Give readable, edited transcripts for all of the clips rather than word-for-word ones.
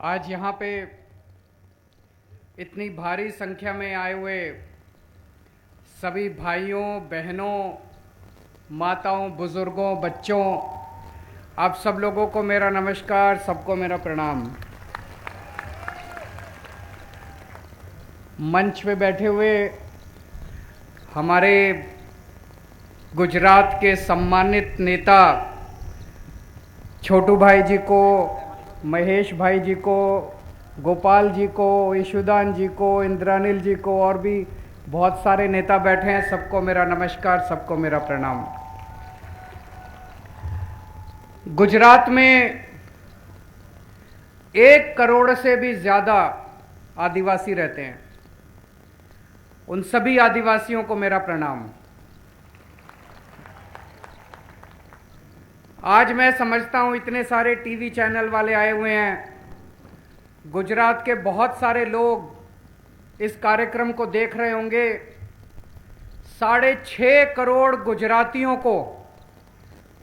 आज यहाँ पे इतनी भारी संख्या में आए हुए सभी भाइयों, बहनों, माताओं, बुजुर्गों, बच्चों, आप सब लोगों को मेरा नमस्कार, सबको मेरा प्रणाम। मंच पे बैठे हुए हमारे गुजरात के सम्मानित नेता छोटू भाई जी को, महेश भाई जी को, गोपाल जी को, ईशुदान जी को, इंद्रानिल जी को और भी बहुत सारे नेता बैठे हैं, सबको मेरा नमस्कार, सबको मेरा प्रणाम। गुजरात में 1 करोड़ से भी ज़्यादा आदिवासी रहते हैं। उन सभी आदिवासियों को मेरा प्रणाम। आज मैं समझता हूं इतने सारे टीवी चैनल वाले आए हुए हैं, गुजरात के बहुत सारे लोग इस कार्यक्रम को देख रहे होंगे। 6.5 करोड़ गुजरातियों को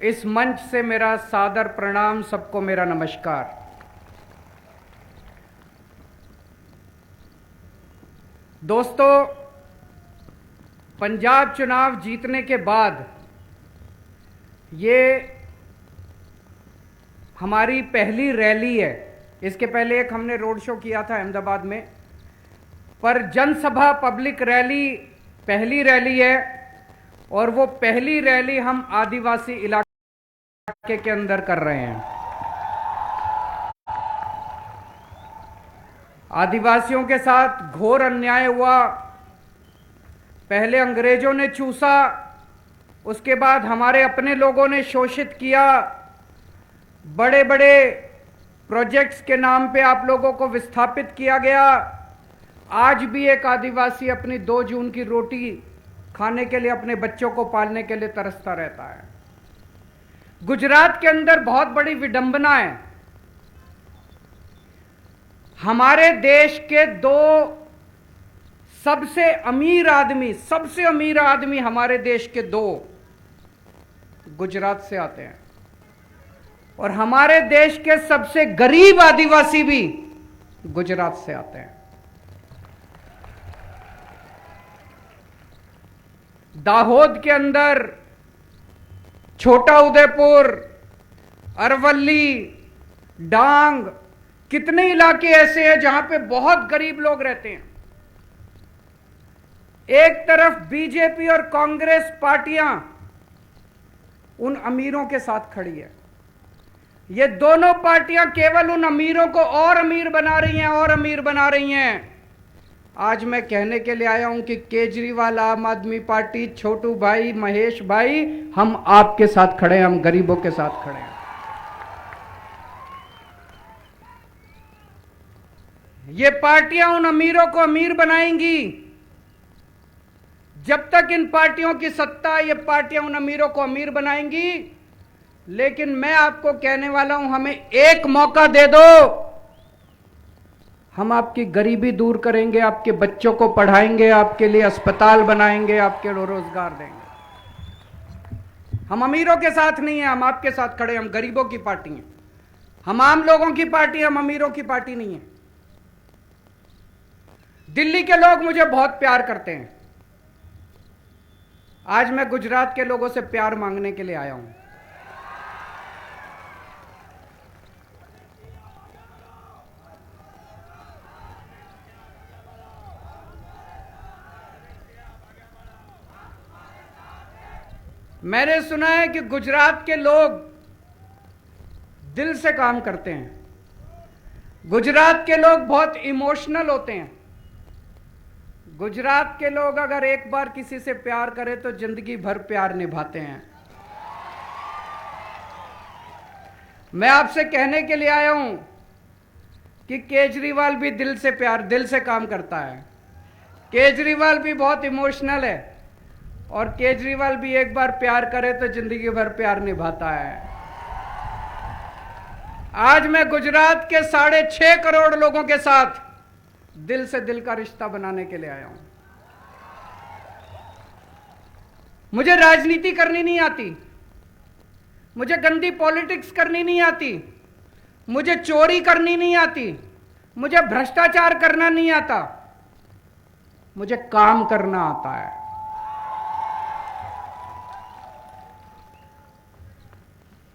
इस मंच से मेरा सादर प्रणाम, सबको मेरा नमस्कार। दोस्तों, पंजाब चुनाव जीतने के बाद ये हमारी पहली रैली है। इसके पहले एक हमने रोड शो किया था अहमदाबाद में, पर जनसभा पब्लिक रैली पहली रैली है और वो पहली रैली हम आदिवासी इलाके के अंदर कर रहे हैं। आदिवासियों के साथ घोर अन्याय हुआ। पहले अंग्रेजों ने चूसा, उसके बाद हमारे अपने लोगों ने शोषित किया। बड़े बड़े प्रोजेक्ट्स के नाम पे आप लोगों को विस्थापित किया गया। आज भी एक आदिवासी अपनी 2 जून की रोटी खाने के लिए, अपने बच्चों को पालने के लिए तरसता रहता है। गुजरात के अंदर बहुत बड़ी विडंबना है। हमारे देश के 2 सबसे अमीर आदमी हमारे देश के 2 गुजरात से आते हैं और हमारे देश के सबसे गरीब आदिवासी भी गुजरात से आते हैं। दाहोद के अंदर, छोटा उदयपुर, अरवली, डांग, कितने इलाके ऐसे हैं जहां पे बहुत गरीब लोग रहते हैं। एक तरफ बीजेपी और कांग्रेस पार्टियां उन अमीरों के साथ खड़ी है। ये दोनों पार्टियां केवल उन अमीरों को और अमीर बना रही हैं। आज मैं कहने के लिए आया हूं कि केजरीवाल, आम आदमी पार्टी, छोटू भाई, महेश भाई, हम आपके साथ खड़े हैं, हम गरीबों के साथ खड़े हैं। ये पार्टियां उन अमीरों को अमीर बनाएंगी। जब तक इन पार्टियों की सत्ता, ये पार्टियां उन अमीरों को अमीर बनाएंगी। लेकिन मैं आपको कहने वाला हूं, हमें एक मौका दे दो, हम आपकी गरीबी दूर करेंगे, आपके बच्चों को पढ़ाएंगे, आपके लिए अस्पताल बनाएंगे, आपके लिए रोजगार देंगे। हम अमीरों के साथ नहीं है, हम आपके साथ खड़े, हम गरीबों की पार्टी हैं, हम आम लोगों की पार्टी, हम अमीरों की पार्टी नहीं है। दिल्ली के लोग मुझे बहुत प्यार करते हैं। आज मैं गुजरात के लोगों से प्यार मांगने के लिए आया हूं। मैंने सुना है कि गुजरात के लोग दिल से काम करते हैं। गुजरात के लोग बहुत इमोशनल होते हैं। गुजरात के लोग अगर एक बार किसी से प्यार करें तो जिंदगी भर प्यार निभाते हैं। मैं आपसे कहने के लिए आया हूं कि केजरीवाल भी दिल से काम करता है। केजरीवाल भी बहुत इमोशनल है और केजरीवाल भी एक बार प्यार करे तो जिंदगी भर प्यार निभाता है। आज मैं गुजरात के 6.5 करोड़ लोगों के साथ दिल से दिल का रिश्ता बनाने के लिए आया हूं। मुझे राजनीति करनी नहीं आती, मुझे गंदी पॉलिटिक्स करनी नहीं आती, मुझे चोरी करनी नहीं आती, मुझे भ्रष्टाचार करना नहीं आता, मुझे काम करना आता है।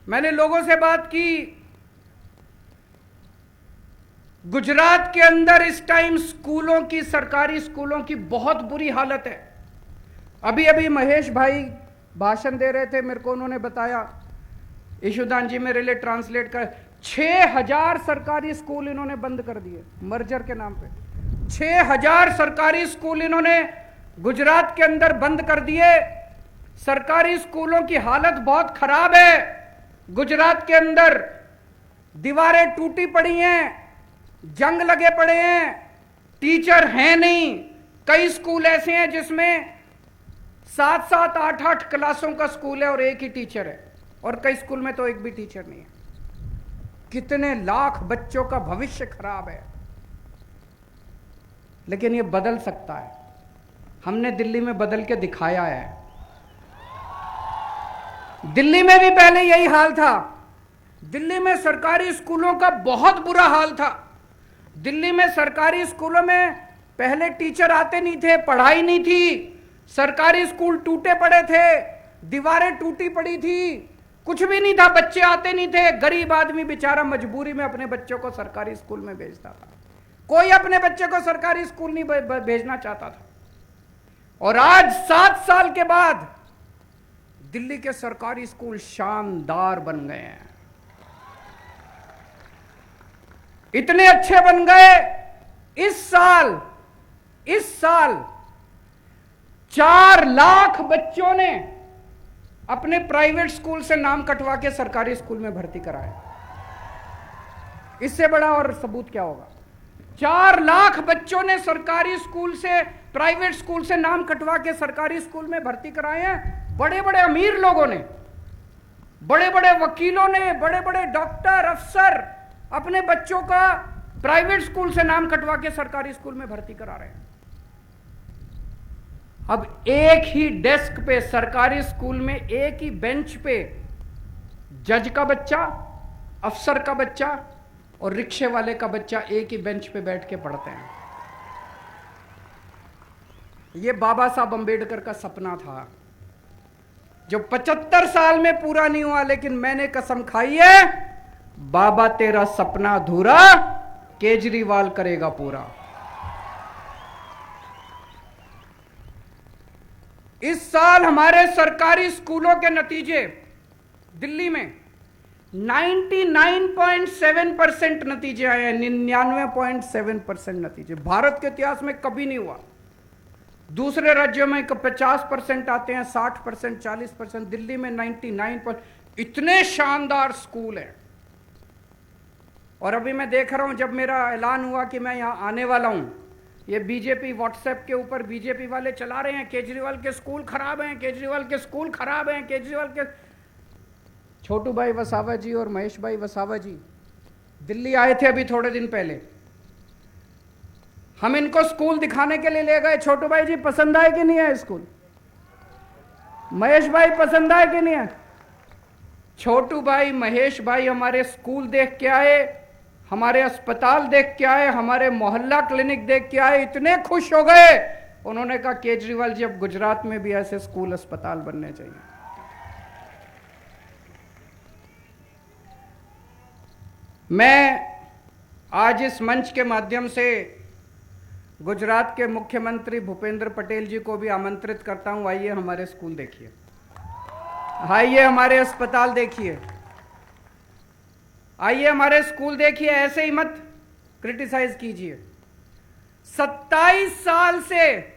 मैंने लोगों से बात की, गुजरात के अंदर इस टाइम स्कूलों की, सरकारी स्कूलों की बहुत बुरी हालत है। अभी अभी महेश भाई भाषण दे रहे थे, मेरे को उन्होंने बताया, ईशुदान जी मेरे लिए ट्रांसलेट कर, 6000 सरकारी स्कूल इन्होंने बंद कर दिए मर्जर के नाम पे। 6000 सरकारी स्कूल इन्होंने गुजरात के अंदर बंद कर दिए। सरकारी स्कूलों की हालत बहुत खराब है। गुजरात के अंदर दीवारें टूटी पड़ी हैं, जंग लगे पड़े हैं, टीचर हैं नहीं। कई स्कूल ऐसे हैं जिसमें 7-7, 8-8 क्लासों का स्कूल है और एक ही टीचर है, और कई स्कूल में तो एक भी टीचर नहीं है। कितने लाख बच्चों का भविष्य खराब है। लेकिन ये बदल सकता है। हमने दिल्ली में बदल के दिखाया है। दिल्ली में भी पहले यही हाल था। दिल्ली में सरकारी स्कूलों का बहुत बुरा हाल था। दिल्ली में सरकारी स्कूलों में पहले टीचर आते नहीं थे, पढ़ाई नहीं थी, सरकारी स्कूल टूटे पड़े थे, दीवारें टूटी पड़ी थी, कुछ भी नहीं था, बच्चे आते नहीं थे। गरीब आदमी बेचारा मजबूरी में अपने बच्चों को सरकारी स्कूल में भेजता था। कोई अपने बच्चे को सरकारी स्कूल नहीं भेजना चाहता था। और आज 7 साल के बाद दिल्ली के सरकारी स्कूल शानदार बन गए हैं। इतने अच्छे बन गए, इस साल 4 लाख बच्चों ने अपने प्राइवेट स्कूल से नाम कटवा के सरकारी स्कूल में भर्ती कराया। इससे बड़ा और सबूत क्या होगा। 4 लाख बच्चों ने सरकारी स्कूल से, प्राइवेट स्कूल से नाम कटवा के सरकारी स्कूल में भर्ती कराए हैं। बड़े बड़े अमीर लोगों ने, बड़े बड़े वकीलों ने, बड़े बड़े डॉक्टर, अफसर अपने बच्चों का प्राइवेट स्कूल से नाम कटवा के सरकारी स्कूल में भर्ती करा रहे हैं। अब एक ही डेस्क पे, सरकारी स्कूल में एक ही बेंच पे जज का बच्चा, अफसर का बच्चा और रिक्शे वाले का बच्चा एक ही बेंच पे बैठ के पढ़ते हैं। ये बाबा साहब अंबेडकर का सपना था, जो 75 साल में पूरा नहीं हुआ। लेकिन मैंने कसम खाई है, बाबा तेरा सपना अधूरा केजरीवाल करेगा पूरा। इस साल हमारे सरकारी स्कूलों के नतीजे दिल्ली में 99.7% नतीजे आए हैं। 99.7% नतीजे भारत के इतिहास में कभी नहीं हुआ। दूसरे राज्यों में 50% आते हैं, 60%, 40%, दिल्ली में 99%। इतने शानदार स्कूल हैं। और अभी मैं देख रहा हूं, जब मेरा ऐलान हुआ कि मैं यहां आने वाला हूं, ये बीजेपी व्हाट्सएप के ऊपर बीजेपी वाले चला रहे हैं, केजरीवाल के स्कूल खराब हैं, केजरीवाल के स्कूल खराब हैं, केजरीवाल के। छोटू भाई वसावा जी और महेश भाई वसावा जी दिल्ली आए थे अभी थोड़े दिन पहले। हम इनको स्कूल दिखाने के लिए ले गए। छोटू भाई जी पसंद आए कि नहीं आए स्कूल? महेश भाई पसंद आए कि नहीं आए? छोटू भाई, महेश भाई हमारे स्कूल देख के आए, हमारे अस्पताल देख के आए, हमारे मोहल्ला क्लिनिक देख के आए, इतने खुश हो गए। उन्होंने कहा केजरीवाल जी अब गुजरात में भी ऐसे स्कूल अस्पताल बनने चाहिए। मैं आज इस मंच के माध्यम से गुजरात के मुख्यमंत्री भूपेंद्र पटेल जी को भी आमंत्रित करता हूं, आइए हमारे स्कूल देखिए, आइए हमारे अस्पताल देखिए, आइए हमारे स्कूल देखिए। ऐसे ही मत क्रिटिसाइज कीजिए। 27 साल से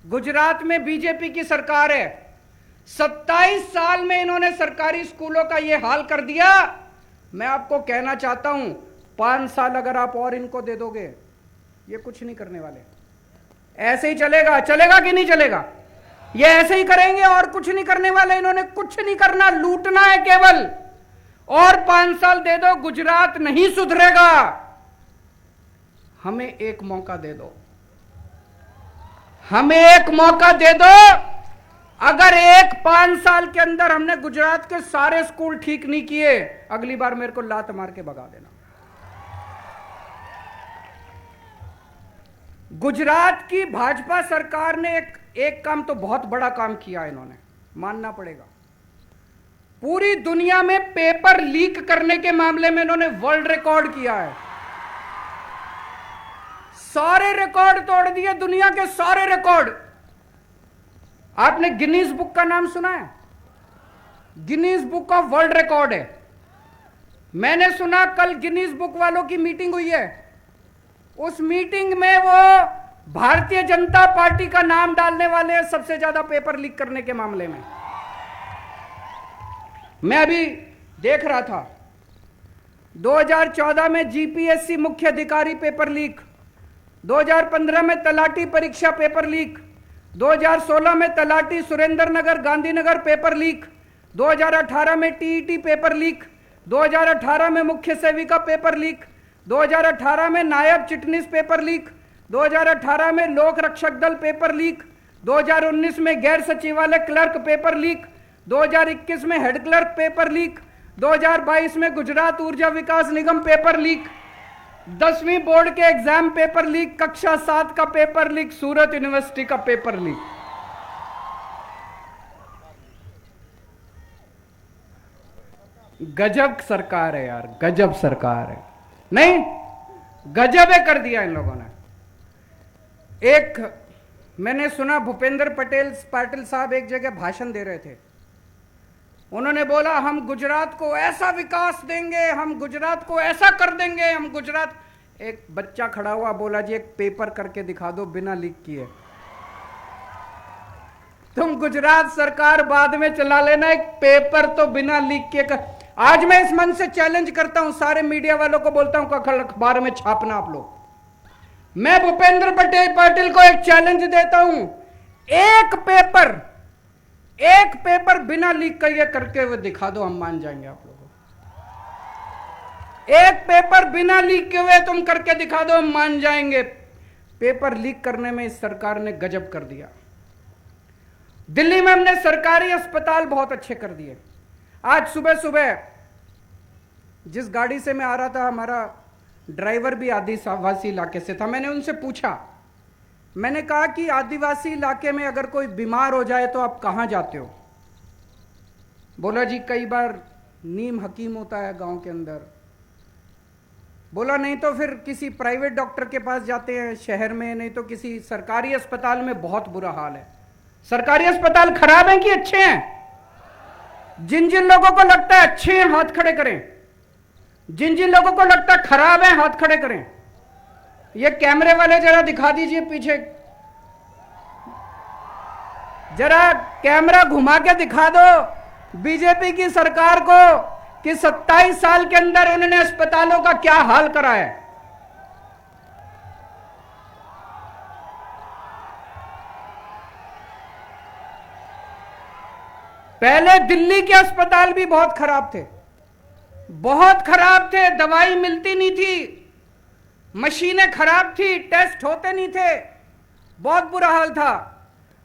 गुजरात में बीजेपी की सरकार है। 27 साल में इन्होंने सरकारी स्कूलों का यह हाल कर दिया। मैं आपको कहना चाहता हूं, 5 साल अगर आप और इनको दे दोगे, ये कुछ नहीं करने वाले। ऐसे ही चलेगा। चलेगा कि नहीं चलेगा? ये ऐसे ही करेंगे और कुछ नहीं करने वाले। इन्होंने कुछ नहीं करना, लूटना है केवल। और 5 साल दे दो, गुजरात नहीं सुधरेगा। हमें एक मौका दे दो, हमें एक मौका दे दो। अगर 5 साल के अंदर हमने गुजरात के सारे स्कूल ठीक नहीं किए, अगली बार मेरे को लात मार के भगा देना। गुजरात की भाजपा सरकार ने एक काम तो बहुत बड़ा काम किया, इन्होंने मानना पड़ेगा। पूरी दुनिया में पेपर लीक करने के मामले में इन्होंने वर्ल्ड रिकॉर्ड किया है। सारे रिकॉर्ड तोड़ दिए, दुनिया के सारे रिकॉर्ड। आपने गिनीज बुक का नाम सुना है? Guinness book of world record है। मैंने सुना कल गिनीज बुक वालों की मीटिंग हुई है। उस मीटिंग में वो भारतीय जनता पार्टी का नाम डालने वाले हैं सबसे ज्यादा पेपर लीक करने के मामले में। मैं अभी देख रहा था 2014 में जीपीएससी मुख्य अधिकारी पेपर लीक, 2015 में तलाटी परीक्षा पेपर लीक, 2016 में तलाटी सुरेंद्र नगर गांधीनगर पेपर लीक, 2018 में टीईटी पेपर लीक, 2018 में मुख्य सेविका पेपर लीक, 2018 में नायब चिटनीस पेपर लीक, 2018 में लोक रक्षक दल पेपर लीक, 2019 में गैर सचिवालय क्लर्क पेपर लीक, 2021 में हेड क्लर्क पेपर लीक, 2022 में गुजरात ऊर्जा विकास निगम पेपर लीक, 10वीं बोर्ड के एग्जाम पेपर लीक, कक्षा 7 का पेपर लीक, सूरत यूनिवर्सिटी का पेपर लीक। गजब सरकार है यार, गजब सरकार है। नहीं, गजब है कर दिया इन लोगों ने। एक मैंने सुना भूपेंद्र पाटिल साहब एक जगह भाषण दे रहे थे। उन्होंने बोला हम गुजरात को ऐसा विकास देंगे, हम गुजरात को ऐसा कर देंगे, हम गुजरात। एक बच्चा खड़ा हुआ, बोला जी एक पेपर करके दिखा दो बिना लीक किए। तुम गुजरात सरकार बाद में चला लेना, एक पेपर तो बिना लीक किए कर। आज मैं इस मन से चैलेंज करता हूं, सारे मीडिया वालों को बोलता हूं कल अखबार में छापना आप लोग। मैं भूपेंद्र पाटिल को एक चैलेंज देता हूं, एक पेपर बिना लीक करके हुए दिखा दो, हम मान जाएंगे आप लोगों को। एक पेपर बिना लीक के हुए तुम करके दिखा दो, हम मान जाएंगे। पेपर लीक करने में इस सरकार ने गजब कर दिया। दिल्ली में हमने सरकारी अस्पताल बहुत अच्छे कर दिए। आज सुबह सुबह जिस गाड़ी से मैं आ रहा था, हमारा ड्राइवर भी आदिवासी इलाके से था। मैंने उनसे पूछा, मैंने कहा कि आदिवासी इलाके में अगर कोई बीमार हो जाए तो आप कहां जाते हो? बोला जी कई बार नीम हकीम होता है गांव के अंदर। बोला नहीं तो फिर किसी प्राइवेट डॉक्टर के पास जाते हैं शहर में, नहीं तो किसी सरकारी अस्पताल में। बहुत बुरा हाल है। सरकारी अस्पताल खराब हैं कि अच्छे हैं? जिन जिन लोगों को लगता है अच्छे हैं हाथ खड़े करें, जिन जिन लोगों को लगता है खराब है हाथ खड़े करें। ये कैमरे वाले जरा दिखा दीजिए पीछे, जरा कैमरा घुमा के दिखा दो बीजेपी की सरकार को कि 27 साल के अंदर उन्होंने अस्पतालों का क्या हाल करा है। पहले दिल्ली के अस्पताल भी बहुत खराब थे, बहुत खराब थे। दवाई मिलती नहीं थी, मशीनें खराब थी, टेस्ट होते नहीं थे, बहुत बुरा हाल था।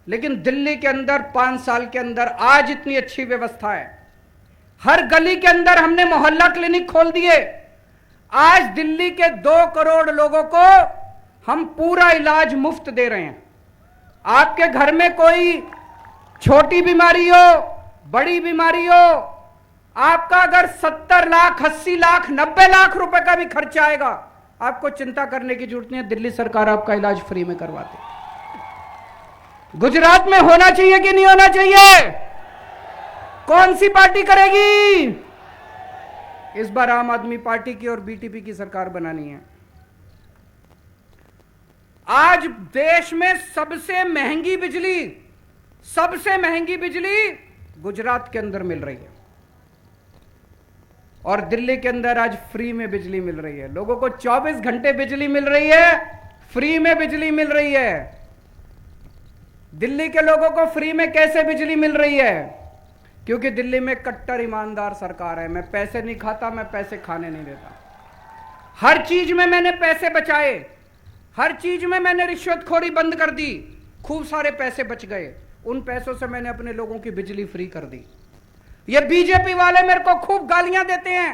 लेकिन दिल्ली के अंदर 5 साल के अंदर आज इतनी अच्छी व्यवस्था है। हर गली के अंदर हमने मोहल्ला क्लिनिक खोल दिए। आज दिल्ली के 2 करोड़ लोगों को हम पूरा इलाज मुफ्त दे रहे हैं। आपके घर में कोई छोटी बीमारी हो, बड़ी बीमारी हो, आपका अगर 70 लाख, 80 लाख, 90 लाख रुपए का भी खर्चा आएगा, आपको चिंता करने की जरूरत नहीं है। दिल्ली सरकार आपका इलाज फ्री में करवाती है। गुजरात में होना चाहिए कि नहीं होना चाहिए? कौन सी पार्टी करेगी? इस बार आम आदमी पार्टी की और बीटीपी की सरकार बनानी है। आज देश में सबसे महंगी बिजली गुजरात के अंदर मिल रही है और दिल्ली के अंदर आज फ्री में बिजली मिल रही है। लोगों को 24 घंटे बिजली मिल रही है, फ्री में बिजली मिल रही है। दिल्ली के लोगों को फ्री में कैसे बिजली मिल रही है? क्योंकि दिल्ली में कट्टर ईमानदार सरकार है। मैं पैसे नहीं खाता, मैं पैसे खाने नहीं देता। हर चीज में मैंने पैसे बचाए, हर चीज में मैंने रिश्वतखोरी बंद कर दी। खूब सारे पैसे बच गए, उन पैसों से मैंने अपने लोगों की बिजली फ्री कर दी। ये बीजेपी वाले मेरे को खूब गालियां देते हैं,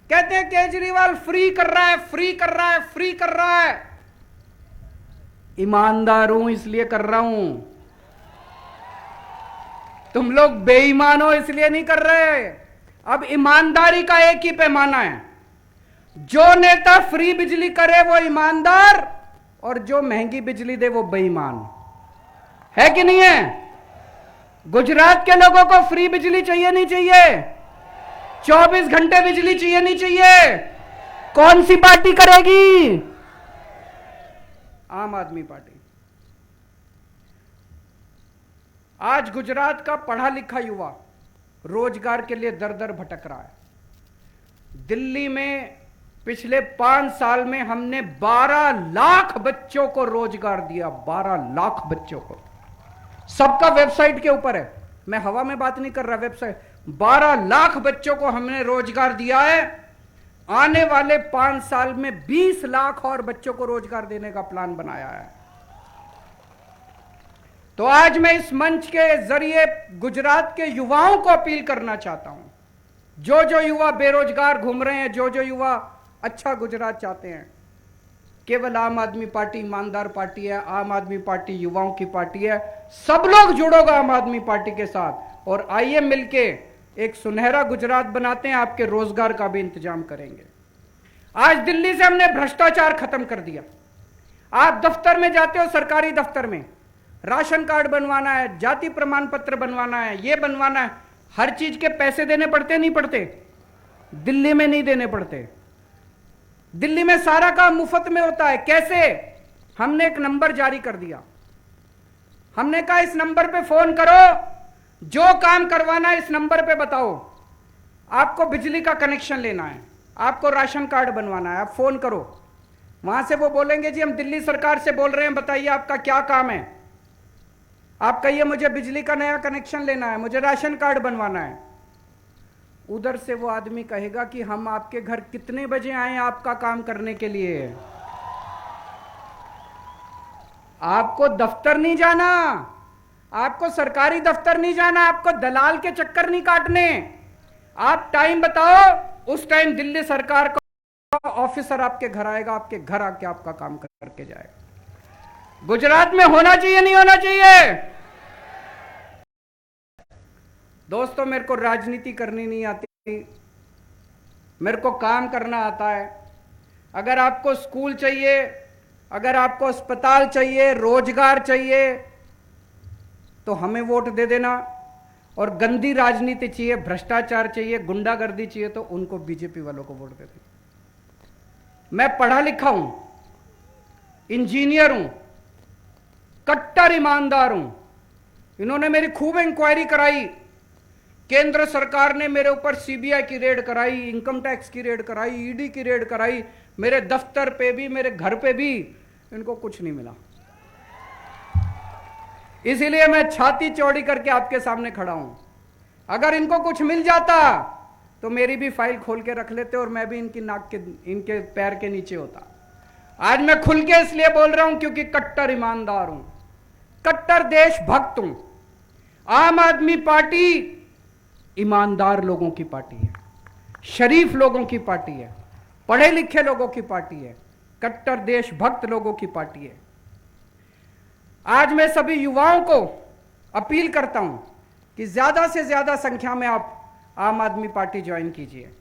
कहते हैं केजरीवाल फ्री कर रहा है, फ्री कर रहा है, फ्री कर रहा है। ईमानदार हूं इसलिए कर रहा हूं। तुम लोग बेईमान हो इसलिए नहीं कर रहे। अब ईमानदारी का एक ही पैमाना है, जो नेता फ्री बिजली करे वो ईमानदार, और जो महंगी बिजली दे वो बेईमान है कि नहीं है? गुजरात के लोगों को फ्री बिजली चाहिए नहीं चाहिए? 24 घंटे बिजली चाहिए नहीं चाहिए? कौन सी पार्टी करेगी? आम आदमी पार्टी। आज गुजरात का पढ़ा लिखा युवा रोजगार के लिए दर दर भटक रहा है। दिल्ली में पिछले 5 साल में हमने 12 लाख बच्चों को रोजगार दिया। 12 लाख बच्चों को, सबका वेबसाइट के ऊपर है, मैं हवा में बात नहीं कर रहा, वेबसाइट। 12 लाख बच्चों को हमने रोजगार दिया है। आने वाले 5 साल में 20 लाख और बच्चों को रोजगार देने का प्लान बनाया है। तो आज मैं इस मंच के जरिए गुजरात के युवाओं को अपील करना चाहता हूं, जो युवा बेरोजगार घूम रहे हैं, जो युवा अच्छा गुजरात चाहते हैं, केवल आम आदमी पार्टी ईमानदार पार्टी है। आम आदमी पार्टी युवाओं की पार्टी है। सब लोग जुड़ोगे आम आदमी पार्टी के साथ, और आइए मिलके एक सुनहरा गुजरात बनाते हैं। आपके रोजगार का भी इंतजाम करेंगे। आज दिल्ली से हमने भ्रष्टाचार खत्म कर दिया। आप दफ्तर में जाते हो, सरकारी दफ्तर में राशन कार्ड बनवाना है, जाति प्रमाण पत्र बनवाना है, ये बनवाना है, हर चीज के पैसे देने पड़ते नहीं पड़ते? दिल्ली में नहीं देने पड़ते। दिल्ली में सारा काम मुफ्त में होता है। कैसे? हमने एक नंबर जारी कर दिया। हमने कहा इस नंबर पे फोन करो, जो काम करवाना है इस नंबर पे बताओ। आपको बिजली का कनेक्शन लेना है, आपको राशन कार्ड बनवाना है, आप फोन करो। वहां से वो बोलेंगे जी हम दिल्ली सरकार से बोल रहे हैं, बताइए आपका क्या काम है। आप कहिए मुझे बिजली का नया कनेक्शन लेना है, मुझे राशन कार्ड बनवाना है। उधर से वो आदमी कहेगा कि हम आपके घर कितने बजे आए आपका काम करने के लिए। आपको दफ्तर नहीं जाना, आपको सरकारी दफ्तर नहीं जाना, आपको दलाल के चक्कर नहीं काटने। आप टाइम बताओ, उस टाइम दिल्ली सरकार का ऑफिसर आपके घर आएगा, आपके घर आके आपका काम करके जाएगा। गुजरात में होना चाहिए नहीं होना चाहिए? दोस्तों, मेरे को राजनीति करनी नहीं आती, मेरे को काम करना आता है। अगर आपको स्कूल चाहिए, अगर आपको अस्पताल चाहिए, रोजगार चाहिए, तो हमें वोट दे देना। और गंदी राजनीति चाहिए, भ्रष्टाचार चाहिए, गुंडागर्दी चाहिए, तो उनको बीजेपी वालों को वोट दे देना। मैं पढ़ा लिखा हूं, इंजीनियर हूं, कट्टर ईमानदार हूं। इन्होंने मेरी खूब इंक्वायरी कराई। केंद्र सरकार ने मेरे ऊपर सीबीआई की रेड कराई, इनकम टैक्स की रेड कराई, ईडी की रेड कराई, मेरे दफ्तर पे भी, मेरे घर पे भी। इनको कुछ नहीं मिला। इसीलिए मैं छाती चौड़ी करके आपके सामने खड़ा हूं। अगर इनको कुछ मिल जाता तो मेरी भी फाइल खोल के रख लेते और मैं भी इनकी नाक के, इनके पैर के नीचे होता। आज मैं खुल के इसलिए बोल रहा हूं क्योंकि कट्टर ईमानदार हूं, कट्टर देशभक्त हूं। आम आदमी पार्टी ईमानदार लोगों की पार्टी है, शरीफ लोगों की पार्टी है, पढ़े लिखे लोगों की पार्टी है, कट्टर देशभक्त लोगों की पार्टी है। आज मैं सभी युवाओं को अपील करता हूं कि ज्यादा से ज्यादा संख्या में आप आम आदमी पार्टी ज्वाइन कीजिए।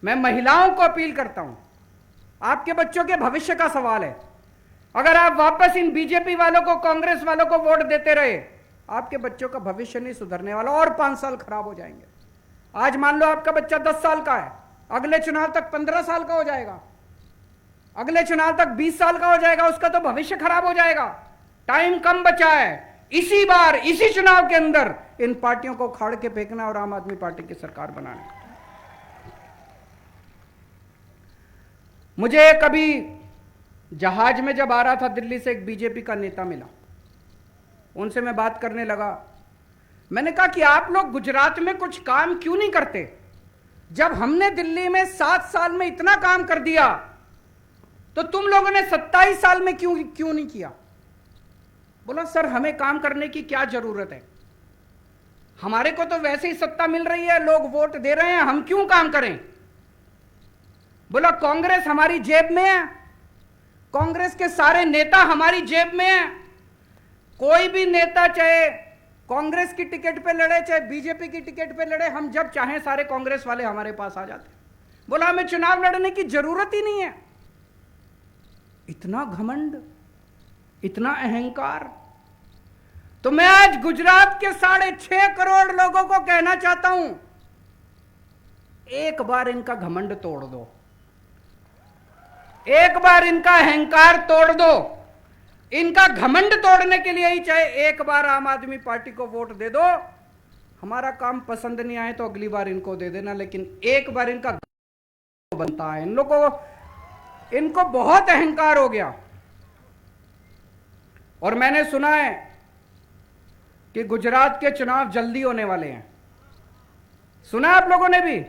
मैं महिलाओं को अपील करता हूं, आपके बच्चों के भविष्य का सवाल है। अगर आप वापस इन बीजेपी वालों को, कांग्रेस वालों को वोट देते रहे, आपके बच्चों का भविष्य नहीं सुधरने वाला और 5 साल खराब हो जाएंगे। आज मान लो आपका बच्चा 10 साल का है, अगले चुनाव तक 15 साल का हो जाएगा, अगले चुनाव तक 20 साल का हो जाएगा, उसका तो भविष्य खराब हो जाएगा। टाइम कम बचा है, इसी बार इसी चुनाव के अंदर इन पार्टियों को खाड़ के फेंकना और आम आदमी पार्टी की सरकार बनाना। मुझे कभी जहाज में जब आ रहा था दिल्ली से, एक बीजेपी का नेता मिला, उनसे मैं बात करने लगा। मैंने कहा कि आप लोग गुजरात में कुछ काम क्यों नहीं करते? जब हमने दिल्ली में 7 साल में इतना काम कर दिया, तो तुम लोगों ने 27 साल में क्यों नहीं किया? बोला सर हमें काम करने की क्या जरूरत है, हमारे को तो वैसे ही सत्ता मिल रही है, लोग वोट दे रहे हैं, हम क्यों काम करें? बोला कांग्रेस हमारी जेब में है, कांग्रेस के सारे नेता हमारी जेब में हैं। कोई भी नेता चाहे कांग्रेस की टिकट पे लड़े चाहे बीजेपी की टिकट पे लड़े, हम जब चाहें सारे कांग्रेस वाले हमारे पास आ जाते हैं। बोला हमें चुनाव लड़ने की जरूरत ही नहीं है। इतना घमंड, इतना अहंकार। तो मैं आज गुजरात के 6.5 करोड़ लोगों को कहना चाहता हूं, एक बार इनका घमंड तोड़ दो, एक बार इनका अहंकार तोड़ दो। इनका घमंड तोड़ने के लिए ही चाहे एक बार आम आदमी पार्टी को वोट दे दो। हमारा काम पसंद नहीं आए तो अगली बार इनको दे देना, लेकिन एक बार इनका बनता है। इन लोगों को, इनको बहुत अहंकार हो गया। और मैंने सुना है कि गुजरात के चुनाव जल्दी होने वाले हैं। सुना आप लोगों ने भी?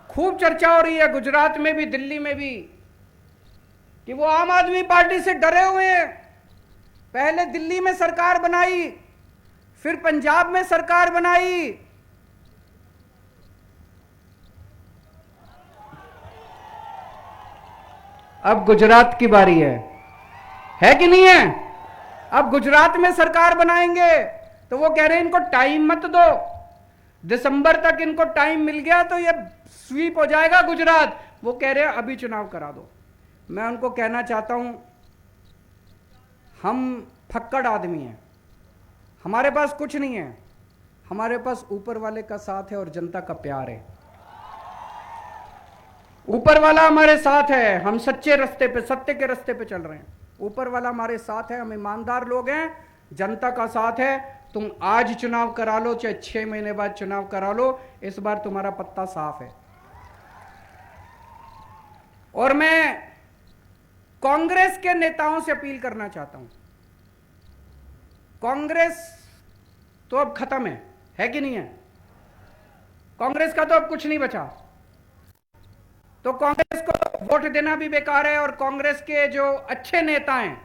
खूब चर्चा हो रही है गुजरात में भी, दिल्ली में भी, कि वो आम आदमी पार्टी से डरे हुए हैं। पहले दिल्ली में सरकार बनाई, फिर पंजाब में सरकार बनाई, अब गुजरात की बारी है कि नहीं है? अब गुजरात में सरकार बनाएंगे तो वो कह रहे हैं इनको टाइम मत दो, दिसंबर तक इनको टाइम मिल गया तो ये स्वीप हो जाएगा गुजरात। वो कह रहे हैं अभी चुनाव करा दो। मैं उनको कहना चाहता हूं, हम फक्कड़ आदमी हैं, हमारे पास कुछ नहीं है, हमारे पास ऊपर वाले का साथ है और जनता का प्यार है। ऊपर वाला हमारे साथ है, हम सच्चे रास्ते पे, सत्य के रास्ते पे चल रहे हैं। ऊपर वाला हमारे साथ है, हम ईमानदार लोग हैं, जनता का साथ है। तुम आज चुनाव करा लो चाहे 6 महीने बाद चुनाव करा लो, इस बार तुम्हारा पत्ता साफ है। और मैं कांग्रेस के नेताओं से अपील करना चाहता हूं, कांग्रेस तो अब खत्म है कि नहीं है? कांग्रेस का तो अब कुछ नहीं बचा, तो कांग्रेस को वोट देना भी बेकार है। और कांग्रेस के जो अच्छे नेता हैं,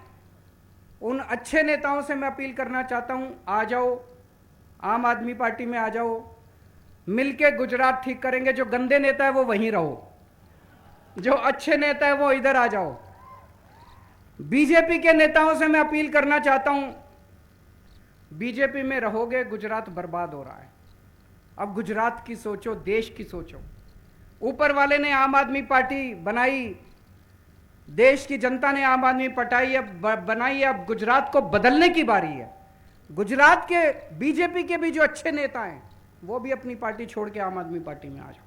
उन अच्छे नेताओं से मैं अपील करना चाहता हूं, आ जाओ आम आदमी पार्टी में, आ जाओ, मिलके गुजरात ठीक करेंगे। जो गंदे नेता है वो वहीं रहो, जो अच्छे नेता है वो इधर आ जाओ। बीजेपी के नेताओं से मैं अपील करना चाहता हूं, बीजेपी में रहोगे गुजरात बर्बाद हो रहा है। अब गुजरात की सोचो, देश की सोचो। ऊपर वाले ने आम आदमी पार्टी बनाई, देश की जनता ने आम आदमी पार्टी बनाई, अब गुजरात को बदलने की बारी है। गुजरात के बीजेपी के भी जो अच्छे नेता हैं वो भी अपनी पार्टी छोड़ के आम आदमी पार्टी में आ जाओ।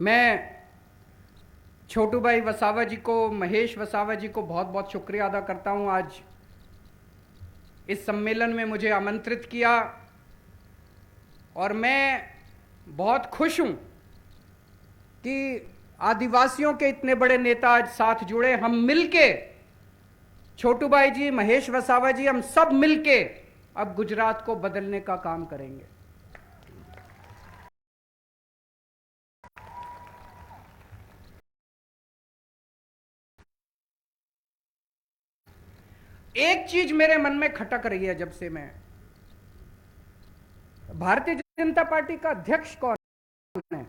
मैं छोटू भाई वसावा जी को, महेश वसावा जी को बहुत बहुत शुक्रिया अदा करता हूं, आज इस सम्मेलन में मुझे आमंत्रित किया। और मैं बहुत खुश हूं कि आदिवासियों के इतने बड़े नेता आज साथ जुड़े। हम मिलके, छोटू भाई जी, महेश वसावा जी, हम सब मिलके अब गुजरात को बदलने का काम करेंगे। एक चीज मेरे मन में खटक रही है जब से मैं, भारतीय जनता पार्टी का अध्यक्ष कौन है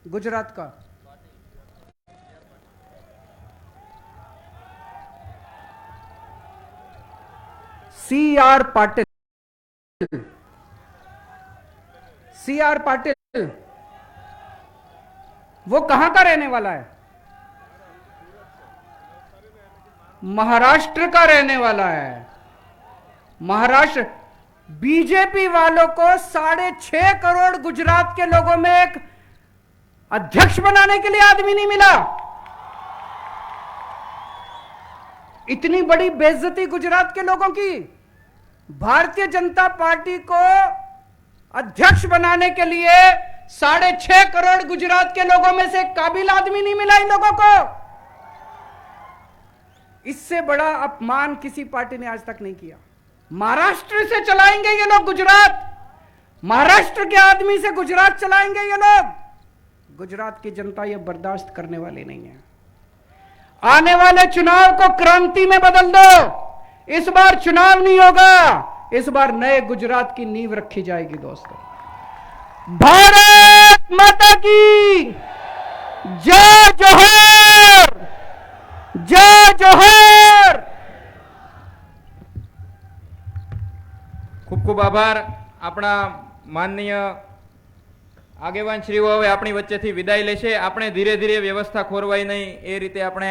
गुजरात का? CR पाटिल। CR पाटिल वो कहां का रहने वाला है? महाराष्ट्र का रहने वाला है। महाराष्ट्र। बीजेपी वालों को 6.5 करोड़ गुजरात के लोगों में एक अध्यक्ष बनाने के लिए आदमी नहीं मिला। इतनी बड़ी बेइज्जती गुजरात के लोगों की। भारतीय जनता पार्टी को अध्यक्ष बनाने के लिए 6.5 करोड़ गुजरात के लोगों में से काबिल आदमी नहीं मिला इन लोगों को। इससे बड़ा अपमान किसी पार्टी ने आज तक नहीं किया। महाराष्ट्र से चलाएंगे ये लोग गुजरात, महाराष्ट्र के आदमी से गुजरात चलाएंगे ये लोग। गुजरात की जनता ये बर्दाश्त करने वाली नहीं है। आने वाले चुनाव को क्रांति में बदल दो। इस बार चुनाव नहीं होगा, इस बार नए गुजरात की नींव रखी जाएगी। दोस्तों, भारत माता की जय जोहर। ખૂબ ખૂબ આભાર. આપણા માનનીય આગેવાન શ્રીઓ હવે આપણી વચ્ચેથી વિદાય લેશે. આપણે ધીરે ધીરે વ્યવસ્થા ખોરવાય નહીં એ રીતે આપણે